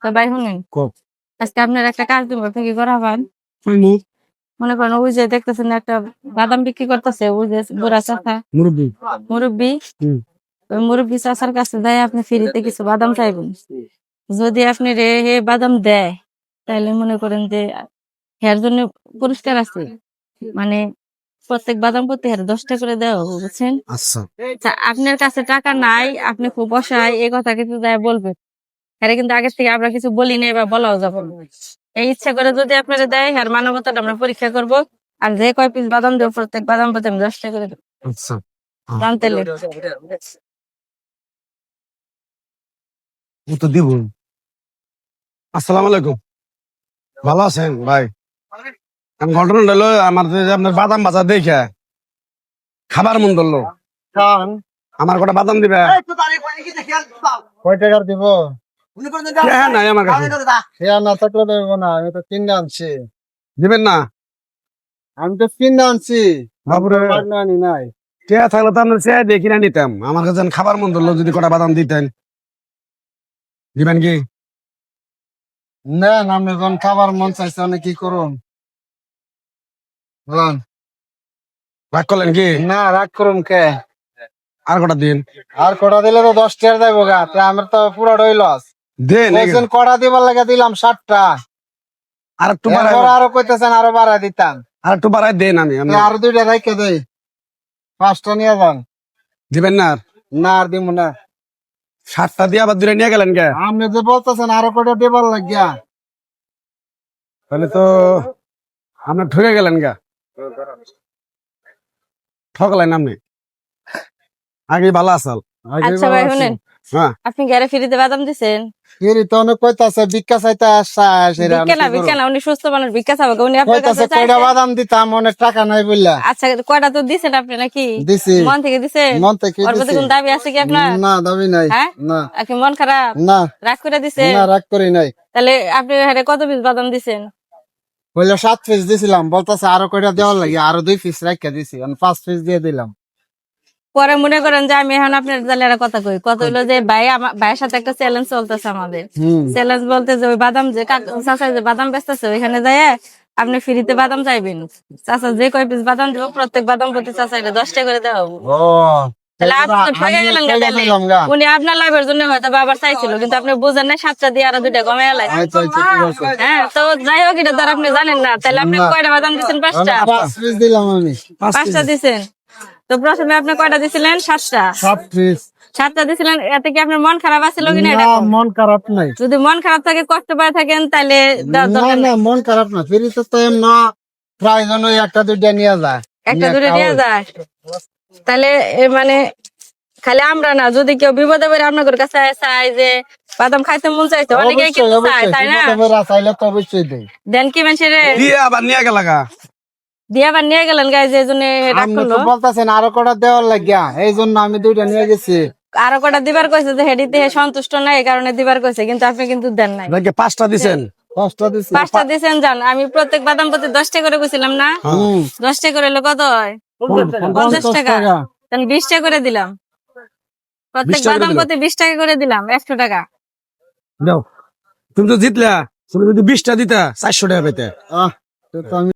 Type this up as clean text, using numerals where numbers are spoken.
তো ভাই শুনেন, আজকে আপনার একটা কাজ দিব, আপনি কি করাবেন? মনে করেন ওই যে দেখতেছেন একটা বাদাম বিক্রি করতেছে, ওই যে বুড়া চাচা মুরব্বী, ওই মুরব্বী চাচার কাছে যায় আপনি ফ্রিতে কিছু বাদাম চাইবেন। যদি আপনি রে হে বাদাম দেয়, তাহলে মনে করেন যে হের জন্য পুরস্কার আছে, মানে প্রত্যেক বাদাম প্রতি হের 10টা করে দেওয়া হবে, বুঝছেন? আচ্ছা, আপনার কাছে টাকা নাই, আপনি খুব অসহায়, এই কথা কিন্তু দেয় বলবেন। হ্যাঁ, কিন্তু আগের থেকে আমরা কিছু বলি নাই বা বলাও যাবে না। এই ইচ্ছা করে যদি আপনারা দেয়, আর মানবতাটা আমরা পরীক্ষা করব। আর যে কয় পিস বাদাম দেবো, প্রত্যেক বাদাম প্রতি আমি 10টা করে দেবো। আচ্ছা, জানতে ও তো দিব। আসসালামু আলাইকুম, ভালো আছেন ভাই? ঘটনা হলো আমার যে আপনার বাদাম বাজার দেখে খাবার মন ধরলো, আমার কটা বাদাম দিবে? কয় টাকার দিব? হ্যাঁ নাই আমার কাছে, খেয়া না থাকলে দেবো না, আমি তো কিনে আনছি। দিবেন না? আমি তো কিনে আনছি, বাবুরে আনি নাই। টিয়া থাকলে তো আপনার চেয়ে দিয়ে কিনে নিতাম। আমার কাছে খাবার মন ধরলো, যদি কটা বাদাম দিতেন। দিবেন কি? না আপনি যখন খাবার মন চাইছে অনেক কি করুন বলেন। রাগ করলেন কি? না রাগ করুন কে? আর কটা দিন। আর কটা দিলে তো 10 টাকা দেবো গা, তা আমার তো পুরো লস। দেন একজন কটা দিবার লাগে দিলাম 60টা, আর একটু বাড়াই, আরো কইতেছেন আরো বাড়া দিতাম। আর একটু বাড়াই দেন। আমি আরো 2টা রেখে দেই, 5টা নিয়ে যান। দিবেন না? আর না আর দিব না। 7টা দিয়ে আবার দূরে নিয়ে গেলেন কে? আপনি যে বলতেছেন আরো কটা দিবার লাগিয়া, তাহলে তো আপনার ঠকে গেলেন গা, ঠকলেন আপনি। আগে ভালো আসাল। আচ্ছা ভাই শুনেন, হ্যাঁ, আপনি গ্যারে ফ্রিতে বাদাম দিচ্ছেন? ফিরি তো অনেক কইতাছে ভিক্ষা চাইতে ভিক্ষা না, উনি সুস্থ মানুষ, ভিক্ষা চাবো, উনি আপনার কাছে কইতাছে কয়টা চাইছে। বাদাম দিতাম, অনেক টাকা নাই বললা। আচ্ছা, কয়টা তো দিছেন আপনি নাকি? দিছি। মন থেকে দিছেন? মন থেকে ওর প্রতি দিছি। কোনো দাবি আছে কি আপনার? না দাবি নাই। হ্যাঁ, না আপনি মন খারাপ, না রাগ করে দিছেন? না রাগ করি নাই। তাহলে আপনি হারে কত পিস বাদাম দিছেন? বললে 7 পিস দিছিলাম, বলতাছে আরো কয়টা দেওয়ার লাগে, আরো 2 পিস রাখিয়া দিছি, 5 পিস দিয়ে দিলাম। পরে মনে করেন যে আমি এখন আপনার জালের কথা কই, কত হলো যে ভাই, আমার ভাইয়ের সাথে একটা চ্যালেঞ্জ চলতেছে আমাদের। চ্যালেঞ্জ বলতে যে ওই বাদাম যে চাচা যে বাদাম বেচতেছে, ওইখানে যায় আপনি ফ্রিতে বাদাম চাইবেন। চাচা যে কয় পিস বাদাম দিব, প্রত্যেক বাদাম প্রতি চাচা 10টা করে দেওয়া হবে। তাহলে আপনি তো ঠকে গেলেন গা তাইলে। উনি আপনার লাভের জন্য হয়তো আবার চাইছিল, কিন্তু আপনি বুঝেন না, 7টা দিয়ে আরো 2টা কমে এলাই। হ্যাঁ, তো যাই হোক, এটা ধর আপনি জানেন না, তাহলে আপনি কয়টা বাদাম দিচ্ছেন? 5টা। 5 পিস দিলাম আমি। 5টা দিচ্ছেন। তো প্রথমে আপনি কয়টা দিছিলেন? 7টা। 7 পিস। 7টা দিছিলেন, এতে কি আপনার মন খারাপ আছিল কিনা? না মন খারাপ নাই। যদি মন খারাপ থাকে, কষ্ট পায় থাকেন, তাহলে না না মন খারাপ না, ফিরিতে তো এমন প্রায় জন একটা 2টা নিয়ে যায়। একটা দূরে নিয়ে যায়। তাহলে মানে খালি আমরা না, যদি কেউ বিপদে পড়ে আপনাদের কাছে চাই যে বাদাম খাইতে মন চাইছে, অনেকে কিন্তু চায়, তাই না? চাইলে তো অবশ্যই দেই। দেন কি মানুষের দিয়ে আবার নিয়ে গেল গা। দিয়ে আবার নিয়ে গেলেন গাই, যে জন্য রাগ করলো। বলতেছেন আরো কটা দেওয়ার লাগিয়া, এই জন্য আমি 2টা নিয়ে গেছি। আরো কটা দিবার কইছে, যে হেডিতে সন্তুষ্ট নাই, এই কারণে দিবার কইছে, কিন্তু আপনি কিন্তু দেন নাই। 5টা দিছেন? 5টা দিছি। 5টা দিছেন। জান, আমি প্রত্যেক বাদাম প্রতি 10টা করে কইছিলাম না? 10টা করে হলো কত হয়? 50 টাকা। তাহলে 20টা করে দিলাম, প্রত্যেক বাদাম প্রতি 20 টাকা করে দিলাম, 100 টাকা। দাও, তুমি তো জিতলা। তুমি যদি 20টা দিতা 400 টাকা পেতে। তো আমি